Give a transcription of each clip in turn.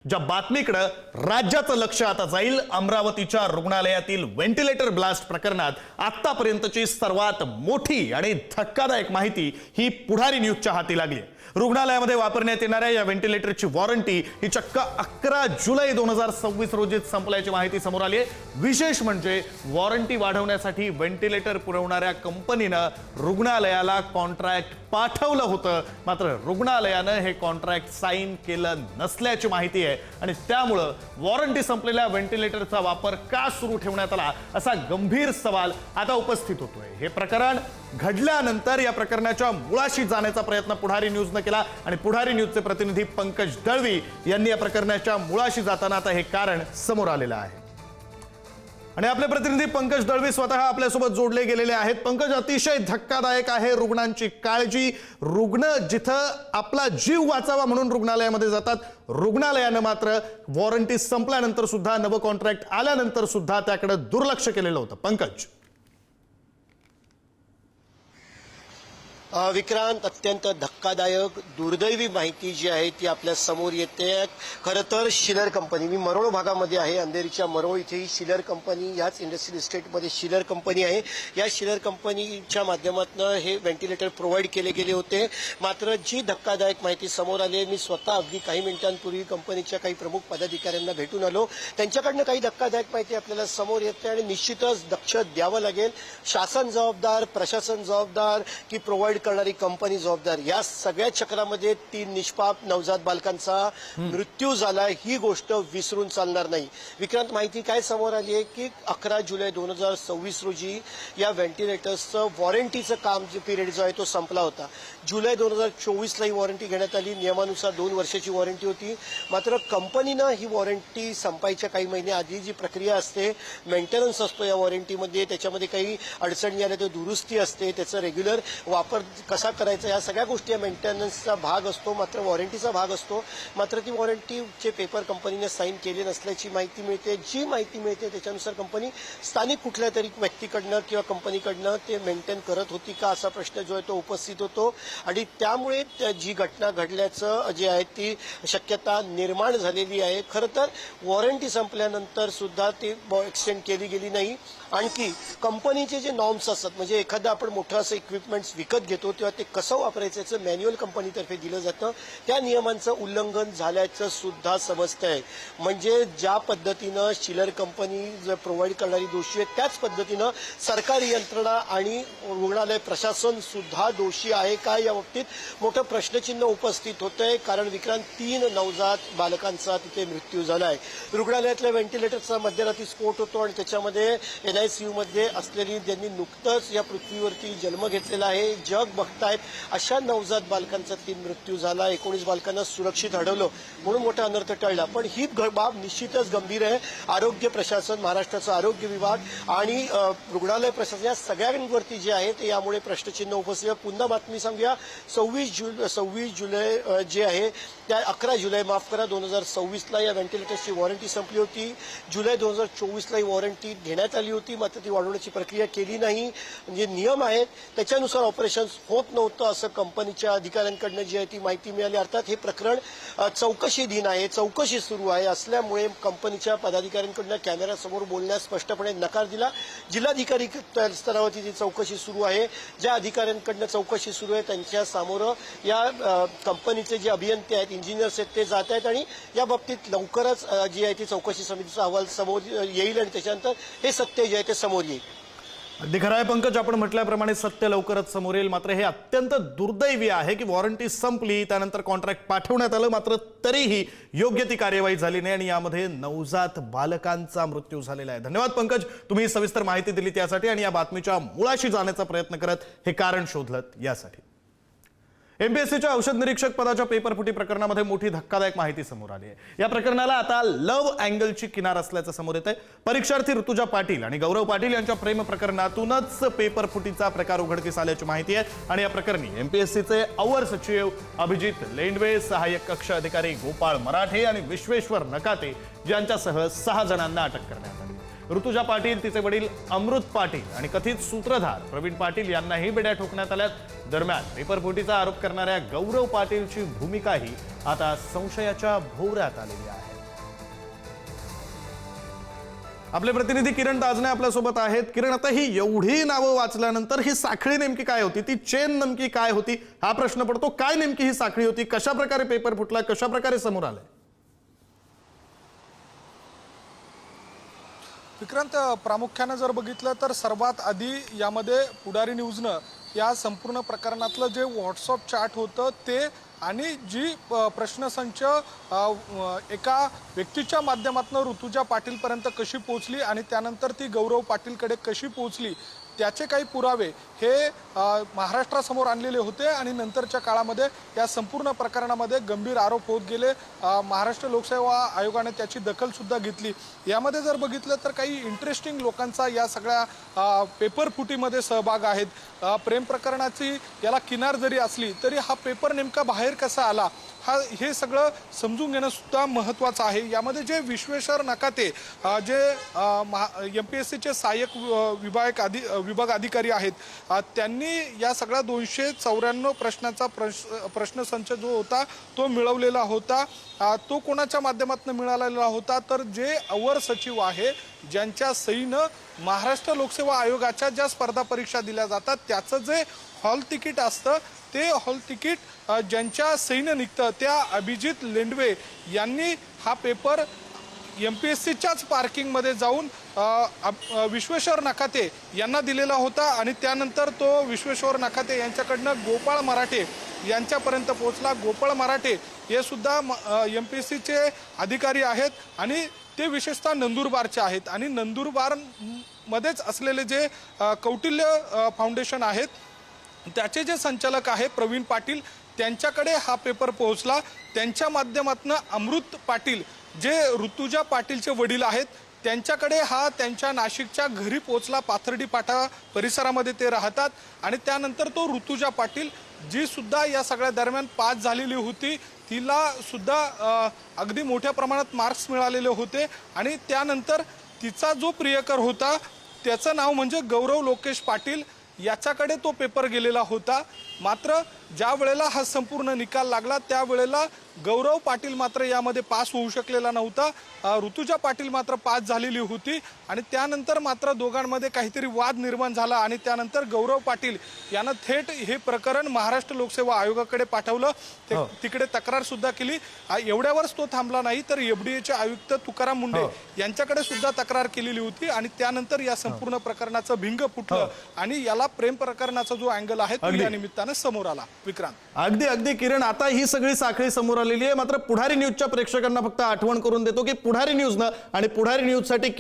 ज्या बातमीकडे राज्याचं लक्ष आता जाईल, अमरावतीच्या रुग्णालयातील व्हेंटिलेटर ब्लास्ट प्रकरणात आतापर्यंतची सर्वात मोठी आणि धक्कादायक माहिती ही पुढारी न्यूजच्या हाती लागली. रुग्णालयामध्ये वापरण्यात येणाऱ्या या व्हेंटिलेटरची वॉरंटी ही चक्क 11 जुलै 2026 रोजी संपल्याची माहिती समोर आली आहे. विशेष म्हणजे वॉरंटी वाढवण्यासाठी व्हेंटिलेटर पुरवणाऱ्या कंपनीनं रुग्णालयाला कॉन्ट्रॅक्ट पाठवलं होतं, मात्र रुग्णालयानं हे कॉन्ट्रॅक्ट साईन केलं नसल्याची माहिती आहे आणि त्यामुळे वॉरंटी संपलेल्या व्हेंटिलेटरचा वापर का सुरू ठेवण्यात आला असा गंभीर सवाल आता उपस्थित होतोय. हे प्रकरण घडल्यानंतर या प्रकरणाच्या मुळाशी जाण्याचा प्रयत्न पुढारी न्यूजने केला आणि पुढारी न्यूजचे प्रतिनिधी पंकज दळवी यांनी या प्रकरणाच्या मुळाशी जाताना आता हे कारण समोर आलेलं आहे. आणि आपले प्रतिनिधी पंकज दळवी स्वतः आपल्यासोबत जोडले गेलेले आहेत. पंकज, अतिशय धक्कादायक आहे रुग्णांची काळजी. रुग्ण जिथं आपला जीव वाचावा म्हणून रुग्णालयामध्ये जातात, रुग्णालयानं मात्र वॉरंटी संपल्यानंतर सुद्धा, नवं कॉन्ट्रॅक्ट आल्यानंतर सुद्धा त्याकडे दुर्लक्ष केलेलं होतं. पंकज, विक्रांत, अत्यंत धक्कादायक दुर्दैवी माहिती जी आहे ती आपल्या समोर येते. खरं तर शिलर कंपनी, मी मरोळ भागामध्ये आहे, अंधेरीच्या मरोळ इथे ही शिलर कंपनी, याच इंडस्ट्रियल इस्टेटमध्ये शिलर कंपनी आहे. या शिलर कंपनीच्या माध्यमातून हे व्हेंटिलेटर प्रोव्हाइड केले गेले होते. मात्र जी धक्कादायक माहिती समोर आली, मी स्वतः अगदी काही मिनिटांपूर्वी कंपनीच्या काही प्रमुख पदाधिकाऱ्यांना भेटून आलो. त्यांच्याकडनं काही धक्कादायक माहिती आपल्याला समोर येते आणि निश्चितच दक्ष द्यावं लागेल. शासन जबाबदार, प्रशासन जबाबदार की प्रोव्हाइड करणारी कंपनी जबाबदार, या सगळ्या चक्रामध्ये 3 निष्पाप नवजात बालकांचा मृत्यू झाला, ही गोष्ट विसरून चालणार नाही. विक्रांत, माहिती काय समोर आली आहे की 11 जुलै 2026 रोजी या व्हेंटिलेटर्सचं वॉरंटीचं काम जे पिरियड जो आहे तो संपला होता. जुलै 2024ला ही वॉरंटी घेण्यात आली. नियमानुसार 2 वर्षाची वॉरंटी होती. मात्र कंपनीनं ही वॉरंटी संपायच्या काही महिने आधी जी प्रक्रिया असते, मेंटेनन्स असतो या वॉरंटीमध्ये, त्याच्यामध्ये काही अडचणी आल्या तर दुरुस्ती असते, त्याचा रेग्युलर वापर कसा करायचा, या सगळ्या गोष्टी मेंटेनन्सचा भाग असतो, मात्र वॉरंटीचा भाग असतो. मात्र ती वॉरंटीचे पेपर कंपनीने साईन केले नसल्याची माहिती मिळते. जी माहिती मिळते त्याच्यानुसार कंपनी स्थानिक कुठल्या तरी व्यक्तीकडनं किंवा कंपनीकडनं ते मेंटेन करत होती का असा प्रश्न जो आहे तो उपस्थित होतो आणि त्यामुळे जी घटना घडल्याचं जे आहे ती शक्यता निर्माण झालेली आहे. खरं तर वॉरंटी संपल्यानंतर सुद्धा ती एक्सटेंड केली गेली नाही. आणखी कंपनीचे जे नॉर्म्स असतात, म्हणजे एखादं आपण मोठं असं इक्विपमेंट्स विकत घेतो तेव्हा ते कसं वापरायचं याचं मॅन्युअल कंपनीतर्फे दिलं जातं, त्या नियमांचं उल्लंघन झाल्याचं सुद्धा समजतंय. म्हणजे ज्या पद्धतीनं शिलर कंपनी जर प्रोव्हाइड करणारी दोषी आहे, त्याच पद्धतीनं सरकारी यंत्रणा आणि रुग्णालय प्रशासन सुद्धा दोषी आहे का, या बाबतीत मोठं प्रश्नचिन्ह उपस्थित होतंय. कारण विक्रांत, 3 नवजात बालकांचा तिथे मृत्यू झाला आहे. रुग्णालयातल्या व्हेंटिलेटरचा मध्यरात्री स्फोट होतो आणि त्याच्यामध्ये NICU मध्ये असलेली, ज्यांनी नुकतंच या पृथ्वीवरती जन्म घेतलेला आहे, जग बघतायत अशा नवजात बालकांचा 3 मृत्यू झाला. 19 बालकांना सुरक्षित हटवलं म्हणून मोठा अनर्थ टळला. पण ही बाब निश्चितच गंभीर आहे. आरोग्य प्रशासन, महाराष्ट्राचा आरोग्य विभाग आणि रुग्णालय प्रशासन या सगळ्यांवरती जे आहे ते यामुळे प्रश्नचिन्ह उपस्थित. पुन्हा बातमी सांगूया. 26 जुलै जे आहे त्या 11 जुलै 2026ला या व्हेंटिलेटर्सची वॉरंटी संपली होती. जुलै 2024ला ही वॉरंटी घेण्यात आली होती, मात्र ती वाढवण्याची प्रक्रिया केली नाही. म्हणजे नियम आहेत त्याच्यानुसार ऑपरेशन होत नव्हतं असं कंपनीच्या अधिकाऱ्यांकडनं जी आहे ती माहिती मिळाली. अर्थात हे प्रकरण चौकशीधीन आहे, चौकशी सुरू आहे असल्यामुळे कंपनीच्या पदाधिकाऱ्यांकडनं कॅमेऱ्यासमोर बोलण्यास स्पष्टपणे नकार दिला. जिल्हाधिकारी स्तरावरती ती चौकशी सुरू आहे. ज्या अधिकाऱ्यांकडनं चौकशी सुरू आहे त्यांच्या समोर या कंपनीचे जे अभियंते आहेत, इंजिनियर्स आहेत, ते जात आहेत आणि या बाबतीत लवकरच जी आहे ती चौकशी समितीचा अहवाल समोर येईल आणि त्याच्यानंतर हे सत्य जे आहे ते समोर येईल. अगदी खरं आहे पंकज, आपण म्हटल्याप्रमाणे सत्य लवकरच समोर येईल. मात्र हे अत्यंत दुर्दैवी आहे की वॉरंटी संपली, त्यानंतर कॉन्ट्रॅक्ट पाठवण्यात आलं, मात्र तरीही योग्य ती कार्यवाही झाली नाही आणि यामध्ये नवजात बालकांचा मृत्यू झालेला आहे. धन्यवाद पंकज, तुम्ही सविस्तर माहिती दिली त्यासाठी आणि या बातमीच्या मुळाशी जाण्याचा प्रयत्न करत हे कारण शोधलं यासाठी. MPSCच्या औषध निरीक्षक पदाच्या पेपरफुटी प्रकरणामध्ये मोठी धक्कादायक माहिती समोर आली आहे. या प्रकरणाला आता लव्ह अँगलची किनार असल्याचं समोर येत आहे. परीक्षार्थी ऋतुजा पाटील आणि गौरव पाटील यांच्या प्रेम प्रकरणातूनच पेपरफुटीचा प्रकार उघडकीस आल्याची माहिती आहे आणि या प्रकरणी MPSCचे अवर सचिव अभिजित लेंडवे, सहाय्यक कक्ष अधिकारी गोपाळ मराठे आणि विश्वेश्वर नकाते यांच्यासह 6 जणांना अटक करण्यात आली. ऋतुजा पाटील, तिचे वडील अमृत पाटील आणि कथित सूत्रधार प्रवीण पाटील यांनाही बेड्या ठोकण्यात आल्यात. दरम्यान पेपरफुटीचा आरोप करणाऱ्या गौरव पाटीलची भूमिकाही आता संशयाच्या भोवऱ्यात आलेली आहे. आपले प्रतिनिधी किरण ताजने आपल्यासोबत आहेत. किरण, आता ही एवढी नावं वाचल्यानंतर ही साखळी नेमकी काय होती, ती चेन नेमकी काय होती हा प्रश्न पडतो. काय नेमकी ही साखळी होती, कशा प्रकारे पेपर फुटला, कशा प्रकारे समोर आले? विक्रांत, प्रामुख्याने जर बघितलं तर सर्वात आधी यामध्ये पुढारी न्यूजनं या संपूर्ण प्रकरणातलं जे व्हॉट्सअप चॅट होतं ते आणि जी प्रश्नसंच एका व्यक्तीच्या माध्यमातून ऋतुजा पाटीलपर्यंत कशी पोहोचली आणि त्यानंतर ती गौरव पाटीलकडे कशी पोहोचली त्याचे काही पुरावे हे महाराष्ट्रासमोर आणलेले होते. आणि नंतरच्या काळामध्ये या संपूर्ण प्रकरणामध्ये गंभीर आरोप होत गेले. महाराष्ट्र लोकसेवा आयोगाने त्याची दखल सुद्धा घेतली. यामध्ये जर बघितलं तर काही इंटरेस्टिंग लोकांचा या सगळ्या पेपर फुटीमध्ये सहभाग आहेत. प्रेम प्रकरणाची याला किनार जरी असली तरी हा पेपर नेमका बाहेर कसा आला हे सगळं समजून घेणं सुद्धा महत्त्वाचं आहे. यामध्ये जे विश्वेश्वर नकाते जे MPSCचे सहाय्यक विभाग अधिकारी आहेत त्यांनी या सगळ्या 294 प्रश्नाचा प्रश्नसंच जो होता तो मिळवलेला होता. तो कोणाच्या माध्यमातून मिळालेला होता तर जे अवर सचिव आहे ज्यांच्या सहीनं महाराष्ट्र लोकसेवा आयोगाच्या ज्या स्पर्धा परीक्षा दिल्या जातात त्याचं जे हॉल तिकीट असतं ते हॉल तिकीट ज्यांच्या सहीनं निघतं त्या अभिजित लेंडवे यांनी हा पेपर MPSCच्याच पार्किंगमध्ये जाऊन विश्वेश्वर नकाते यांना दिलेला होता. आणि त्यानंतर तो विश्वेश्वर नकाते यांच्याकडनं गोपाळ मराठे यांच्यापर्यंत पोहोचला. गोपाळ मराठे हे सुद्धा MPSCचे अधिकारी आहेत आणि ते विशेषतः नंदुरबारचे आहेत. आणि नंदुरबारमध्येच असलेले जे कौटिल्य फाउंडेशन आहेत त्याचे जे संचालक आहे प्रवीण पाटील त्यांच्याकडे हा पेपर पोहोचला. त्यांच्या माध्यमातून अमृत पाटील जे ऋतुजा पाटीलचे वडील आहेत त्यांच्याकडे हा त्यांच्या नाशिकच्या घरी पोहोचला. पाथर्डी पाटा परिसरामध्ये ते राहतात. आणि त्यानंतर तो ऋतुजा पाटील जी सुद्धा या सगळ्या दरम्यान पास झालेली होती तिला सुद्धा अगदी मोठ्या प्रमाणात मार्क्स मिळालेले होते. आणि त्यानंतर तिचा जो प्रियकर होता त्याचं नाव म्हणजे गौरव लोकेश पाटील याच्याकडे तो पेपर गेलेला होता. मात्र ज्या वेळेला हा संपूर्ण निकाल लागला त्यावेळेला गौरव पाटील मात्र यामध्ये पास होऊ शकलेला नव्हता. ऋतुजा पाटील मात्र पास झालेली होती. आणि त्यानंतर मात्र दोघांमध्ये काहीतरी वाद निर्माण झाला आणि त्यानंतर गौरव पाटील यानं थेट हे प्रकरण महाराष्ट्र लोकसेवा आयोगाकडे पाठवलं. तिकडे तक्रार सुद्धा केली. एवढ्यावरच तो थांबला नाही तर FDAचे आयुक्त तुकाराम मुंडे यांच्याकडे सुद्धा तक्रार केलेली होती. आणि त्यानंतर या संपूर्ण प्रकरणाचं भिंग फुटलं आणि याला प्रेम प्रकरणाचा जो अँगल आहे तो या निमित्तानं समोर आला. विक्रांत, अगदी किरण, आता ही सगळी साखळी समोर आलेली आहे. मात्र पुढारी न्यूजच्या प्रेक्षकांना फक्त आठवण करून देतो की पुढारी न्यूजनं आणि पुढारी न्यूजसाठी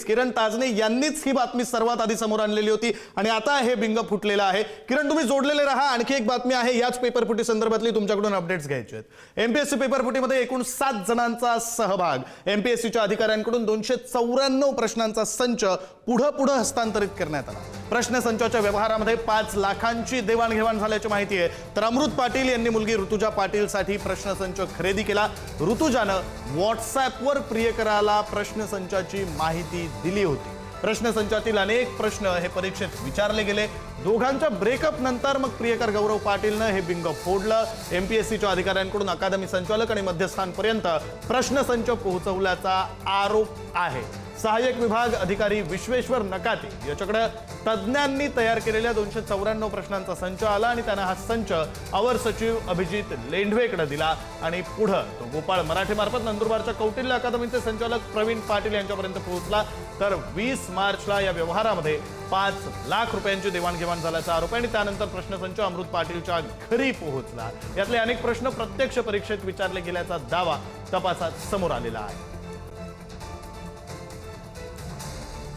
किरण ताजने यांनीच ही बातमी सर्वात आधी समोर आणलेली होती. आणि आता हे बिंग फुटलेलं आहे. किरण, तुम्ही जोडलेले राहा. आणखी एक बातमी आहे याच पेपरफुटी संदर्भातली तुमच्याकडून अपडेट्स घ्यायचे आहेत. MPSC पेपरफुटीमध्ये एकूण 7 जणांचा सहभाग. MPSCच्या अधिकाऱ्यांकडून 294 प्रश्नांचा संच पुढे हस्तांतरित करण्यात आला. प्रश्नसंचाच्या व्यवहारामध्ये 5 लाखांची देवाणघेवाण झाल्याची माहिती आहे. तर अमृत पाटील यांनी मुलगी ऋतुजा पाटीलसाठी प्रश्नसंच खरेदी केला. ऋतुजानं व्हॉट्सअपवर प्रियकराला प्रश्नसंचाची माहिती दिली होती. प्रश्नसंचातील अनेक प्रश्न हे परीक्षेत विचारले गेले. दोघांच्या ब्रेकअप नंतर मग प्रियकर गौरव पाटीलनं हे बिंग फोडलं. MPSCच्या अधिकाऱ्यांकडून अकादमी संचालक आणि मध्यस्थांपर्यंत प्रश्नसंच पोहोचवल्याचा आरोप आहे. सहाय्यक विभाग अधिकारी विश्वेश्वर नकाते याच्याकडे तज्ज्ञांनी तयार केलेल्या 294 प्रश्नांचा संच आला आणि त्यांना हा संच अवर सचिव अभिजित लेंडवेकडे दिला. आणि पुढे तो गोपाळ मराठे मार्फत नंदुरबारच्या कौटिल्य अकादमीचे संचालक प्रवीण पाटील यांच्यापर्यंत पोहोचला. तर 20 मार्चला या व्यवहारामध्ये 5 लाख रुपयांची देवाणघेवाण झाल्याचा आरोप आहे. आणि त्यानंतर प्रश्नसंच अमृत पाटीलच्या घरी पोहोचला. यातले अनेक प्रश्न प्रत्यक्ष परीक्षेत विचारले गेल्याचा दावा तपासात समोर आलेला आहे.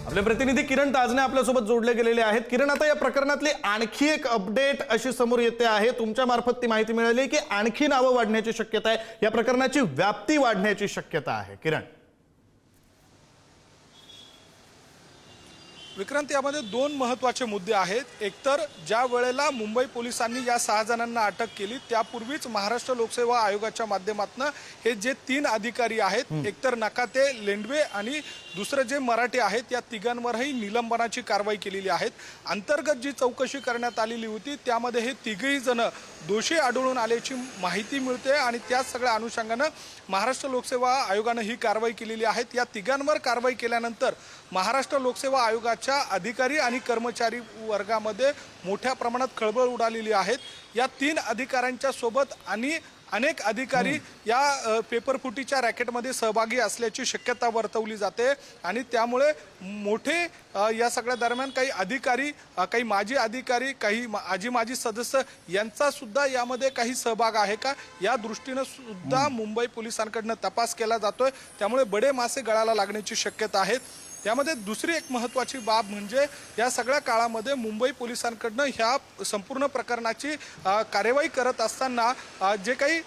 आपले प्रतिनिधी किरण ताजने आपल्यासोबत जोडले गेलेले आहेत. किरण, आता या प्रकरणातली आणखी एक अपडेट अशी समोर येते आहे. तुमच्या मार्फत ती माहिती मिळाली की आणखी नावं वाढण्याची शक्यता आहे, या प्रकरणाची व्याप्ती वाढण्याची शक्यता आहे. किरण, विक्रांत, यामध्ये 2 महत्त्वाचे मुद्दे आहेत. एकतर ज्या वेळेला मुंबई पोलिसांनी या 6 जणांना अटक केली त्यापूर्वीच महाराष्ट्र लोकसेवा आयोगाच्या माध्यमातून हे जे 3 अधिकारी आहेत, एकतर नकाते, लेंडवे आणि दुसरे जे मराठे आहेत, या तिघांवरही निलंबनाची कारवाई केलेली आहे. अंतर्गत जी चौकशी करण्यात आलेली होती त्यामध्ये हे तिघही जण दोषी आढळून आल्याची माहिती मिळते आणि त्याच सगळ्या अनुषंगानं महाराष्ट्र लोकसेवा आयोगानं ही कारवाई केलेली आहे। या तिघांवर कारवाई केल्यानंतर महाराष्ट्र लोकसेवा आयोगाच्या अधिकारी आणि कर्मचारी वर्गामध्ये मोठ्या प्रमाणात खळबळ उडालेली आहे। या 3 अधिकाऱ्यांच्या सोबत आणि अनेक अधिकारी या पेपरफुटीच्या रॅकेटमध्ये सहभागी असल्याची शक्यता वर्तवली जाते आणि त्यामुळे मोठे या सगळ्या दरम्यान काही अधिकारी, काही माजी अधिकारी, काही माजी सदस्य यांचा सुद्धा यामध्ये काही सहभाग आहे का या दृष्टीनं सुद्धा मुंबई पोलिसांकडून तपास केला जातोय। त्यामुळे बडे मासे गळाला लागण्याची शक्यता आहे। त्यामध्ये दुसरी एक महत्त्वाची बाब म्हणजे या सगळ्या काळामध्ये मुंबई पोलिसांकडून ह्या संपूर्ण प्रकरणाची कार्यवाही करत असताना जे काही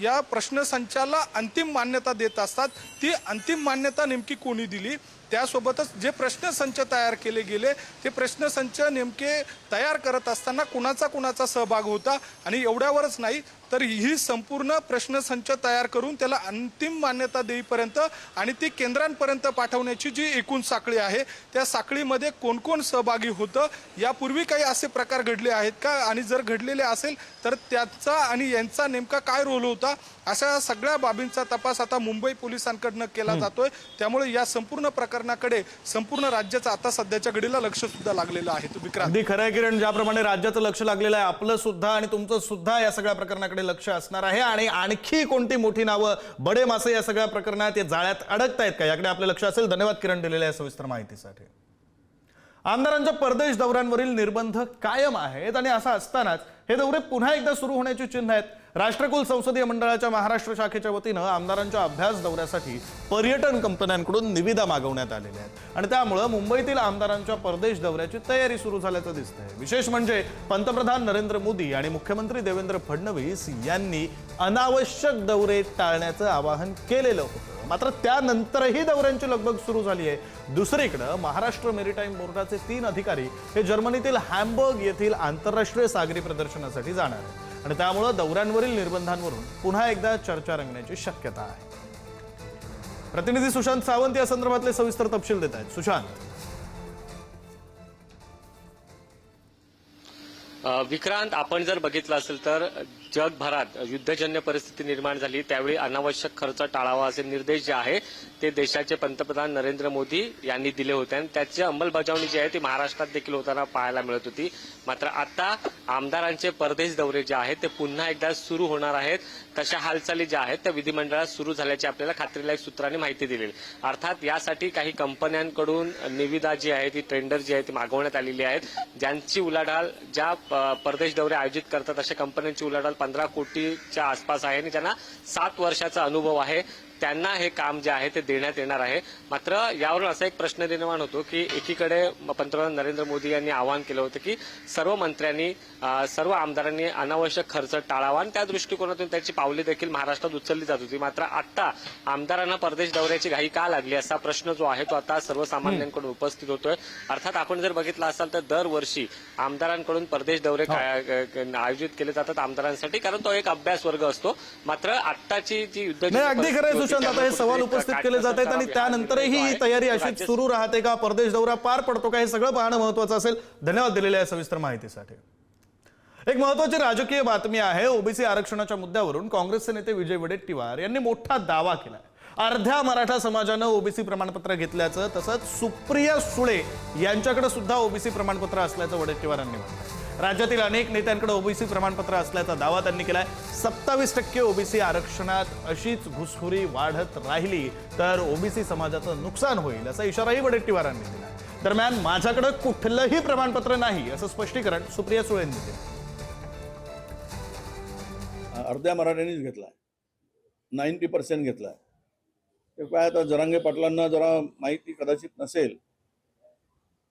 या प्रश्नसंचाला अंतिम मान्यता देत असतात ती अंतिम मान्यता नेमकी कोणी दिली, त्यासोबतच जे प्रश्नसंच तयार केले गेले ते प्रश्नसंच नेमके तयार करत असताना कुणाचा सहभाग होता आणि एवढ्यावरच नाही तर ही संपूर्ण प्रश्नसंच तयार करून त्याला अंतिम मान्यता देईपर्यंत आणि ती केंद्रांपर्यंत पाठवण्याची जी एकूण साखळी आहे त्या साखळीमध्ये कोण कोण सहभागी होतं, यापूर्वी काही असे प्रकार घडले आहेत का आणि जर घडलेले असेल तर त्याचा आणि यांचा नेमका काय रोल होता, अशा सगळ्या बाबींचा तपास आता मुंबई पोलिसांकडून केला जातोय। त्यामुळे या संपूर्ण प्रकरणाकडे संपूर्ण राज्याचं आता सध्याच्या घडीला लक्ष सुद्धा लागलेलं आहे। विक्रांत, अगदी खरं आहे किरण, ज्याप्रमाणे राज्याचं लक्ष लागलेलं आहे आपलं सुद्धा आणि तुमचं सुद्धा या सगळ्या प्रकरणाकडे लक्ष असणार आहे आणि आणखी कोणती मोठी नावं बडे मासे या सगळ्या प्रकरणात जाळ्यात अडकतायत का याकडे आपलं लक्ष असेल। धन्यवाद किरण दिलेल्या सविस्तर माहितीसाठी। आमदारांच्या परदेश दौऱ्यांवरील निर्बंध कायम आहेत आणि असं असतानाच हे दौरे पुन्हा एकदा सुरू होण्याची चिन्ह आहेत। राष्ट्रकुल संसदीय मंडळाच्या महाराष्ट्र शाखेच्या वतीनं आमदारांच्या अभ्यास दौऱ्यासाठी पर्यटन कंपन्यांकडून निविदा मागवण्यात आलेल्या आहेत आणि त्यामुळे मुंबईतील आमदारांच्या परदेश दौऱ्याची तयारी सुरू झाल्याचं दिसतंय। विशेष म्हणजे पंतप्रधान नरेंद्र मोदी आणि मुख्यमंत्री देवेंद्र फडणवीस यांनी अनावश्यक दौरे टाळण्याचं आवाहन केलेलं होतं, मात्र त्यानंतरही दौऱ्यांची लगबग सुरू झाली आहे। दुसरीकडे महाराष्ट्र मेरीटाईम बोर्डाचे 3 अधिकारी हे जर्मनीतील हॅम्बर्ग येथील आंतरराष्ट्रीय सागरी प्रदर्शनासाठी जाणार आहेत आणि त्यामुळे दौऱ्यांवरील निर्बंधांवरून पुन्हा एकदा चर्चा रंगण्याची शक्यता आहे। प्रतिनिधी सुशांत सावंत या संदर्भातले सविस्तर तपशील देत आहेत। सुशांत, विक्रांत, आपण जर बघितलं असेल तर जगभरात युद्धजन्य परिस्थिती निर्माण झाली त्यावेळी अनावश्यक खर्च टाळावा असे निर्देश जे आहे ते देशाचे पंतप्रधान नरेंद्र मोदी यांनी दिले होते आणि त्याची अंमलबजावणी जी आहे ती महाराष्ट्रात देखील होताना पाहायला मिळत होती। मात्र आता आमदारांचे परदेश दौरे जे आहेत ते पुन्हा एकदा सुरू होणार आहेत। तशा हालचाली ज्या आहेत त्या विधिमंडळात सुरू झाल्याची आपल्याला खात्रीलायक सूत्रांनी माहिती दिली। अर्थात यासाठी काही कंपन्यांकडून निविदा जी आहे ती टेंडर जी आहे ती मागवण्यात आलेली आहेत, ज्यांची उलाढाल ज्या परदेश दौरे आयोजित करतात अशा कंपन्यांची उलाढाल 15 कोटीच्या आसपास आहे आणि ज्यांना 7 वर्षाचा अनुभव आहे त्यांना हे काम जे आहे ते देण्यात येणार आहे। मात्र यावरून असा एक प्रश्न निर्माण होतो की एकीकडे पंतप्रधान नरेंद्र मोदी यांनी आवाहन केलं होतं की सर्व मंत्र्यांनी, सर्व आमदारांनी अनावश्यक खर्च टाळावा आणि त्या दृष्टिकोनातून त्याची पावले देखील महाराष्ट्रात उचलली जात होती। मात्र आता आमदारांना परदेश दौऱ्याची घाई का लागली असा प्रश्न जो आहे तो आता सर्वसामान्यांकडून उपस्थित होतोय। अर्थात आपण जर बघितलं असाल तर दरवर्षी आमदारांकडून परदेश दौरे आयोजित केले जातात आमदारांसाठी, कारण तो एक अभ्यास वर्ग असतो। मात्र आत्ताची जी युद्ध अगदी खरं सुशांत, आता हे सवाल उपस्थित केले जात आहेत आणि त्यानंतरही ही तयारी अशीच सुरू राहते का, परदेश दौरा पार पडतो का, हे सगळं पाहणं महत्त्वाचं असेल। धन्यवाद दिलेल्या सविस्तर माहितीसाठी। एक महत्त्वाची राजकीय बातमी आहे। ओबीसी आरक्षणाच्या मुद्द्यावरून काँग्रेसचे नेते विजय वडेट्टीवार यांनी मोठा दावा केलाय। अर्ध्या मराठा समाजानं ओबीसी प्रमाणपत्र घेतल्याचं, तसंच सुप्रिया सुळे यांच्याकडे सुद्धा ओबीसी प्रमाणपत्र असल्याचं वडेट्टीवारांनी म्हटलंय। राज्यातील अनेक नेत्यांकडे ओबीसी प्रमाणपत्र असल्याचा दावा त्यांनी केलाय। 27% ओबीसी आरक्षणात अशीच घुसखोरी वाढत राहिली तर ओबीसी समाजाचं नुकसान होईल असा इशाराही वडेट्टीवारांनी दिला। दरम्यान माझ्याकडे कुठलंही प्रमाणपत्र नाही असं स्पष्टीकरण सुप्रिया सुळेंनी दिलं। अर्ध्या मराठ्यांनीच घेतलाय, 90% घेतलाय। ते काय आता जरांगे पाटलांना जरा माहिती कदाचित नसेल,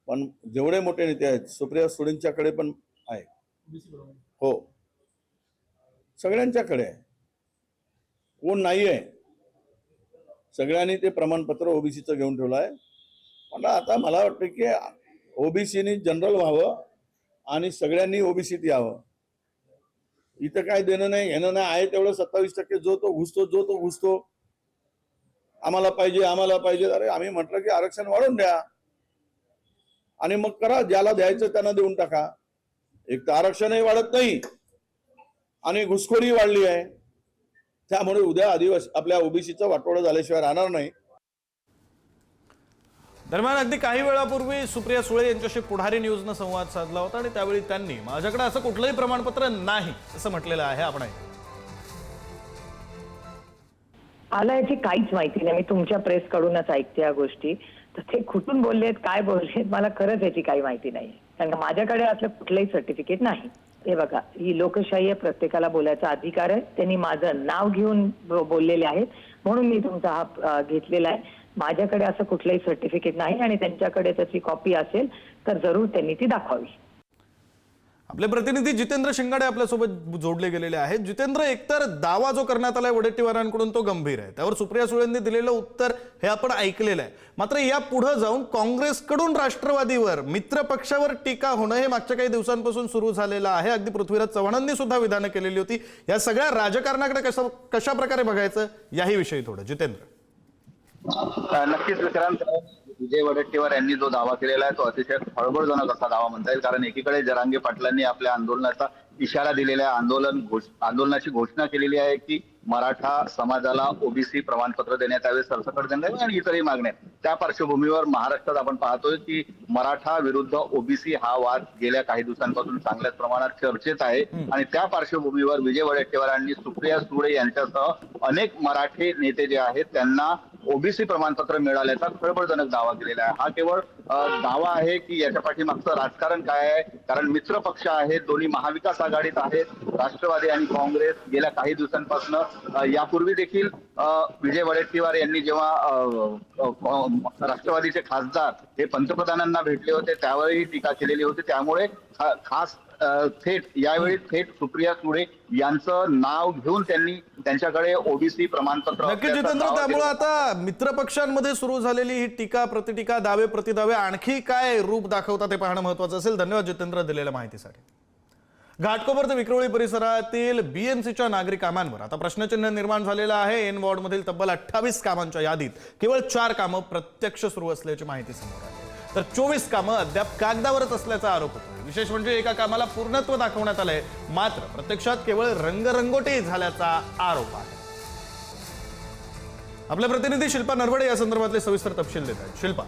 पण जेवढे मोठे नेते आहेत सुप्रिया सुळेंच्याकडे पण आहे, हो सगळ्यांच्याकडे आहे, कोण नाही आहे, सगळ्यांनी ते प्रमाणपत्र ओबीसीचं घेऊन ठेवलं आहे। पण आता मला वाटतं की ओबीसीनी जनरल व्हावं आणि सगळ्यांनी ओबीसीत यावं। इथं काय देणं नाही घेणं नाही आहे, तेवढं 27% जो तो घुसतो आम्हाला पाहिजे। अरे आम्ही म्हटलं की आरक्षण वाढवून द्या आणि मग करा, ज्याला द्यायचं त्यांना देऊन टाका। एक तर आरक्षणही वाढत नाही आणि घुसखोरी वाढली आहे. त्यामुळे उद्या आदिवासी आपल्या ओबीसीचं वाटोळं झाल्याशिवाय राहणार नाही. दरम्यान अगदी काही वेळापूर्वी सुप्रिया सुळे यांच्याशी पुढारी न्यूजनं संवाद साधला होता आणि त्यावेळी त्यांनी माझ्याकडे असं कुठलंही प्रमाणपत्र नाही असं म्हटलेलं आहे. आपण मला याची काहीच माहिती नाही. मी तुमच्या प्रेस कडूनच ऐकते या गोष्टी. तर ते कुठून बोललेत, काय बोललेत, मला खरंच याची काही माहिती नाही. कारण का माझ्याकडे असलं कुठलंही सर्टिफिकेट नाही. हे बघा, ही लोकशाही आहे, प्रत्येकाला बोलायचा अधिकार आहे. त्यांनी माझं नाव घेऊन बोललेले आहेत म्हणून मी तुमचा हा घेतलेला आहे. माझ्याकडे असं कुठलंही सर्टिफिकेट नाही आणि त्यांच्याकडे त्याची कॉपी असेल तर जरूर त्यांनी ती दाखवावी. आपले प्रतिनिधी जितेंद्र शिंगाडे आपल्यासोबत जोडले गेलेले आहेत. जितेंद्र, एकतर दावा जो करण्यात आलाय वडेट्टीवारांकडून तो गंभीर आहे, त्यावर सुप्रिया सुळेंनी दिलेलं उत्तर हे आपण ऐकलेलं आहे. मात्र या पुढे जाऊन काँग्रेसकडून राष्ट्रवादीवर, मित्र पक्षावर टीका होणं हे मागच्या काही दिवसांपासून सुरू झालेलं आहे. अगदी पृथ्वीराज चव्हाणांनी सुद्धा विधानं केलेली होती. या सगळ्या राजकारणाकडे कशा प्रकारे बघायचं याही विषयी थोडं जितेंद्र. नक्कीच विक्रांत, विजय वडेट्टीवार यांनी जो दावा केलेला आहे तो अतिशय खळबळजनक असा दावा म्हणता येईल. कारण एकीकडे जरांगे पाटलांनी आपल्या आंदोलनाचा इशारा दिलेला आहे, आंदोलनाची घोषणा केलेली आहे की मराठा समाजाला ओबीसी प्रमाणपत्र देण्यात यावे, सरसकट देण्यात यावे आणि इतरही मागण्या. त्या पार्श्वभूमीवर महाराष्ट्रात आपण पाहतोय की मराठा विरुद्ध ओबीसी हा वाद गेल्या काही दिवसांपासून चांगल्याच प्रमाणात चर्चेत आहे. आणि त्या पार्श्वभूमीवर विजय वडेट्टीवारांनी सुप्रिया सुळे यांच्यासह अनेक मराठी नेते जे आहेत त्यांना ओबीसी प्रमाणपत्र मिळाल्याचा खळबळजनक दावा केलेला आहे. हा केवळ दावा आहे की याच्या पाठीमागचं राजकारण काय आहे? कारण मित्र पक्ष आहेत, दोन्ही महाविकास आघाडीत आहेत, राष्ट्रवादी आणि काँग्रेस. गेल्या काही दिवसांपासून यापूर्वी देखील विजय वडेट्टीवार यांनी जेव्हा राष्ट्रवादीचे खासदार हे पंतप्रधानांना भेटले होते त्यावेळी टीका केलेली होती. त्यामुळे खास यावेळी थेट सुप्रिया सुळे यांचं नाव घेऊन त्यांनी त्यांच्याकडे ओबीसी प्रमाणपत्र. नक्की जितेंद्र, त्यामुळे आता मित्र पक्षांमध्ये सुरू झालेली ही टीका प्रतिटीका, दावे प्रतिदावे आणखी काय रूप दाखवतात हे पाहणं महत्वाचं असेल. धन्यवाद जितेंद्र दिलेल्या माहितीसाठी. घाटकोपर ते विक्रोळी परिसरातील बीएमसीच्या नागरी कामांवर आता प्रश्नचिन्ह निर्माण झालेलं आहे. एन वॉर्डमधील तब्बल 28 कामांच्या यादीत केवळ 4 कामं प्रत्यक्ष सुरू असल्याची माहिती समोर आली, तर 24 कामं अद्याप कागदावरच असल्याचा आरोप होतो. विशेष म्हणजे एका कामाला पूर्णत्व दाखवण्यात आलंय, मात्र प्रत्यक्षात केवळ रंगरंगोटी झाल्याचा आरोप आहे. आपले प्रतिनिधी शिल्पा नरवडे या संदर्भातले सविस्तर तपशील देत आहेत. शिल्पा.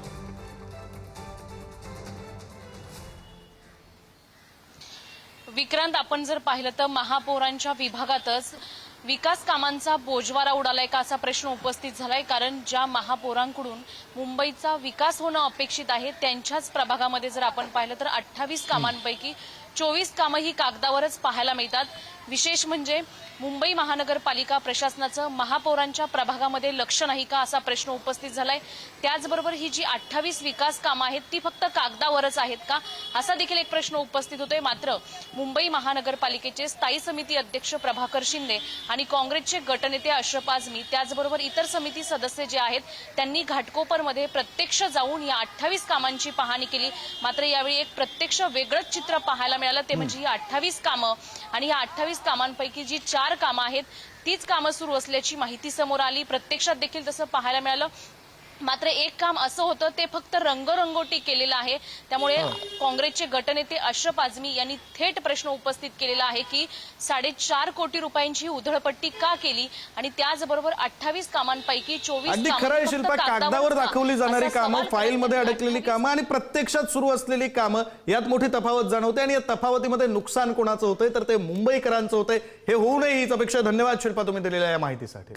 विक्रांत, आपण जर पाहिलं तर महापौरांच्या विभागातच विकास कामांचा बोजवारा उडालाय का असा प्रश्न उपस्थित झालाय. कारण ज्या महापौरांकडून मुंबईचा विकास होणं अपेक्षित आहे त्यांच्याच प्रभागामध्ये जर आपण पाहिलं तर 28 कामांपैकी 24 कामं ही कागदावरच पाहायला मिळतात. विशेष म्हणजे मुंबई महानगरपालिका प्रशासनाचं महापौरांच्या प्रभागामध्ये लक्ष नाही का असा प्रश्न उपस्थित झालाय. त्याचबरोबर ही जी 28 विकास कामं आहेत ती फक्त कागदावरच आहेत का असा देखील एक प्रश्न उपस्थित होतोय. मात्र मुंबई महानगरपालिकेचे स्थायी समिती अध्यक्ष प्रभाकर शिंदे आणि काँग्रेसचे गटनेते अशरफ आझमी त्याचबरोबर इतर समिती सदस्य जे आहेत त्यांनी घाटकोपरमध्ये प्रत्यक्ष जाऊन या 28 कामांची पाहणी केली. मात्र यावेळी एक प्रत्यक्ष वेगळंच चित्र पाहायला मिळालं, ते म्हणजे ही 28 कामं आणि या 28 कामांपैकी जी 4 कामं आहेत तीच कामं सुरू असल्याची माहिती समोर आली. प्रत्यक्षात देखील तसं पाहायला मिळालं. मात्र एक काम असं होतं ते फक्त रंगरंगोटी केलेलं आहे. त्यामुळे काँग्रेसचे गटनेते अशरफ आझमी यांनी थेट प्रश्न उपस्थित केलेला आहे की 4.5 कोटी रुपयांची उधळपट्टी का केली आणि त्याचबरोबर 28 कामांपैकी 24 अगदी खरं आहे शिल्पा, कागदावर दाखवली जाणारी कामं, फाईलमध्ये अडकलेली कामं आणि प्रत्यक्षात सुरू असलेली कामं यात मोठी तफावत जाणवते. आणि या तफावतीमध्ये नुकसान कोणाचं होतंय तर ते मुंबईकरांचं होतंय. हे होऊ नये हीच अपेक्षा. धन्यवाद शिल्पा तुम्ही दिलेल्या या माहितीसाठी.